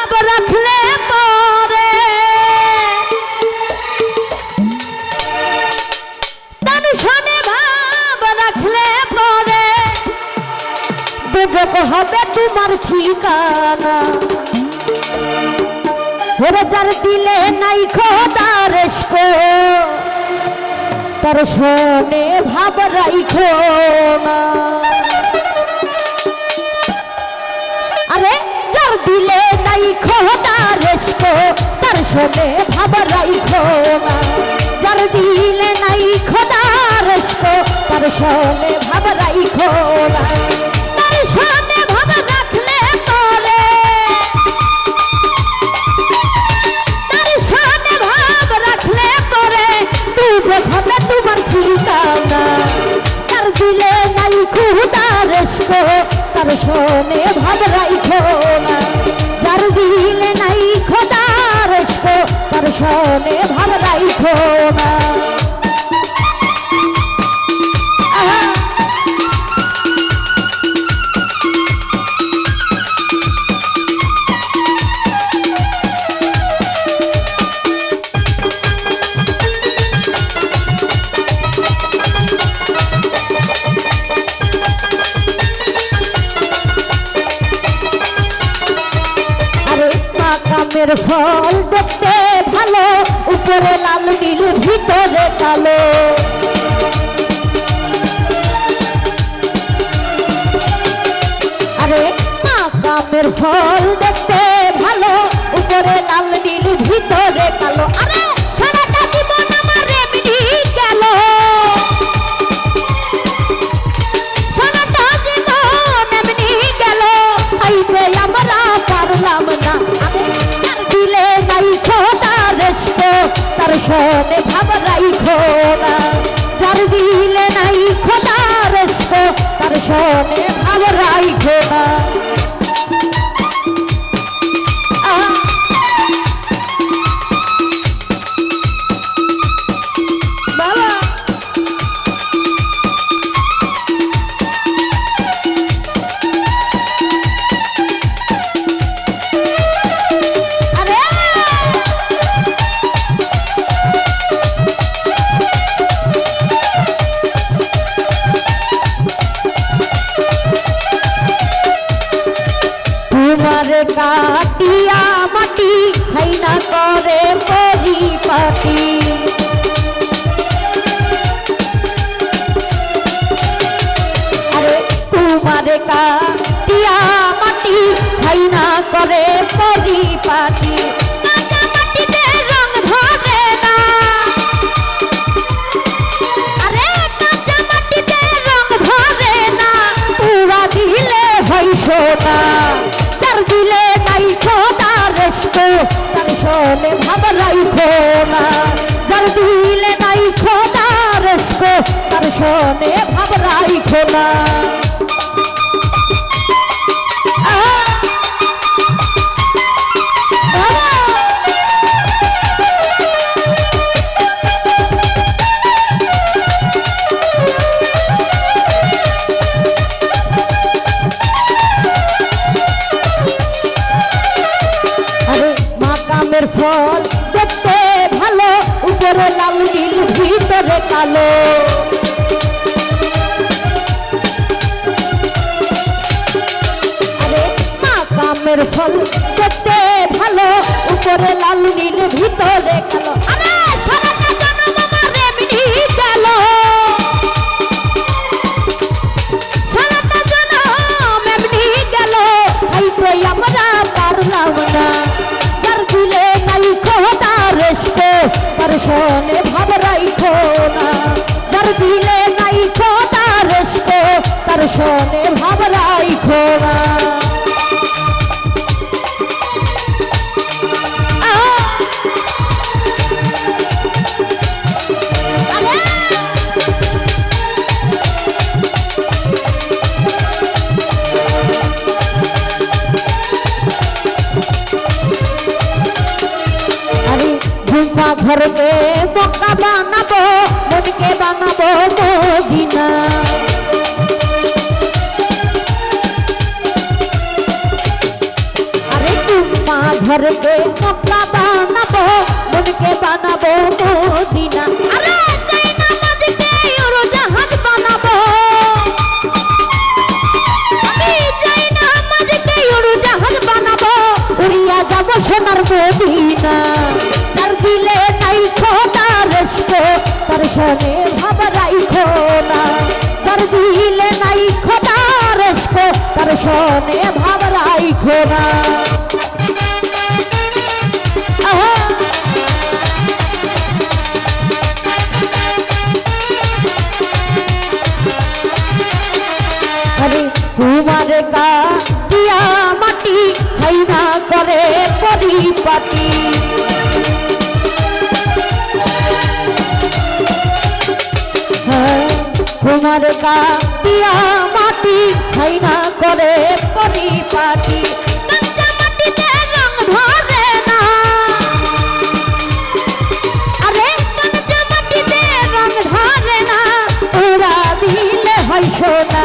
ভাব রাখলে পরে টেনশনে ভাব রাখলে পরে দুর্যোগ হবে তোমার ঠিকানা ওরে যার দিলে নাই খোদার তার শোনে ভাব রাইখো না আরে যার দিলে নাই খোদার তার শোনে ভাব রাইখো না যার দিলে নাই খোদার তার শোনে ভাব রাইখো না তার শোনে ভাব রাখলে পরে তার শোনে ভাব রাখলে পরে তুই হবে তোমার ঠিকানা তার দিলে নাই খোদার তার শোনে ভাব রাইখো না যার দিলে নাই খোদার তার শোনে ভাব রাইখো না কামের ফল দেখতে ভালো উপরে লাল নীল ভিতরে কালো আরে কামের ফল দেখতে ভালো উপরে লাল নীল ভিতরে কালো আরে সারাটা জীবন আমার এমনি গেল সারাটা জীবন এমনি গেল আইতে আমরা পারলাম না তার শোনে ভাব রাইখো না যার দিলে নাই খোদার তার শোনে ভাব রাইখো না কাটিয়া মাটি ছাইনা করে পরিপাটি আরে তোমারে কাটিয়া মাটি ছাইনা করে পরিপাটি কাঁচা মাটিতে রং ধরে না আরে কাঁচা মাটিতে রং ধরে না পুরা দিলে হয় সোনা দিলে নাই খোদার তার শোনে ভাব রাইখো না যার দিলে নাই খোদার তার শোনে ভাব রাইখো না ফল দেখতে ভালো উপরে লাল নীল ভিতরে কালো আরে কামের ফল দেখতে ভালো উপরে লাল নীল ভিতরে কালো আরে সারাটা জনম আমার এমনি গেল সারাটা জনম এমনি গেল হয়তো আমরা পারলাম না দিলে নাই খোদার তার শোনে ভাব রাইখো না যার দিলে নাই খোদার তার শোনে ভাব রাইখো না ঘরকে বোকা বানাবো মনকে বানাবো মদিনা আরে ঘরকে মক্কা বানাবো মনকে বানাবো মদিনা আরে যাই নামাজকে উড়োজাহাজ বানাবো আমি যাই নামাজকে উড়োজাহাজ বানাবো উড়িয়া যাব সোনার মদিনা যার দিলে নাই খোদা রেস্কো তার সনে ভাব রাইখো না যার দিলে নাই খোদা রেস্কো তার সনে ভাব রাইখো না আরে তোমার গা দিয়া মাটি ছাইনা করে পরিপাটি তোমার গা দিয়া মাটি ছাইনা করে পরিপাটি গঞ্জা মাটিতে রং ধরে না আরে গঞ্জা মাটিতে রং ধরে না ওরা দিলে হয় সোনা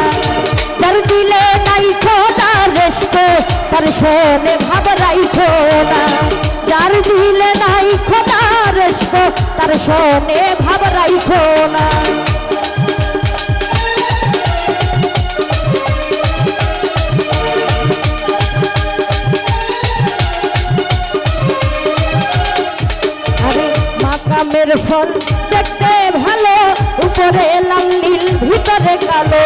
যার দিলে নাই খোদা রেস্কো তার সনে ভাব রাইখো না যার দিলে নাই খোদা রেস্কো তার সনে ভাব রাইখো না আরে মাকামের ফল দেখতে ভালো উপরে লাল নীল ভিতরে কালো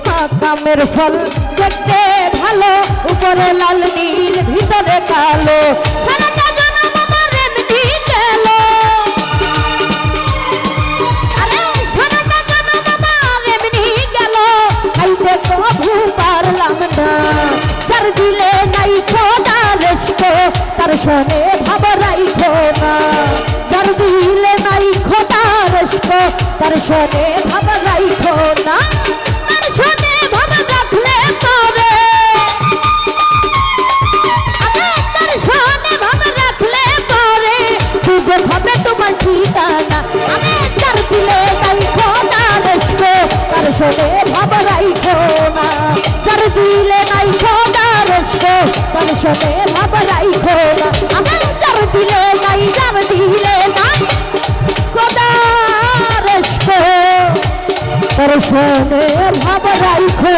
মাকামের ফল দেখতে ভালো উপরে লাল নীল ভিতরে কালো সারাটা জনম আমার এমনি গেল আরে সারাটা জনম আমার এমনি গেল খাইতে কভু পারলাম না যার দিলে নাই খোদা রেস্কো তার সনে ভাব রাইখো না যার দিলে নাই খোদা রেস্কো তার সনে ভাব রাইখো না শোনে ভাব রাখলে পরে তার শোনে ভাব রাখলে পরে সুযোগ হবে তোমার ঠিকানা আমি তার দিলে তাই খোদা রেস্কো তার শোনে ভাব রাইখো না যার দিলে নাই খোদা রেস্কো তার শোনে ভাব রাইখো না আমি যার দিলে নাই যার দিলে নাই খোদা রেস্কো তার সনে ভাব রাইখো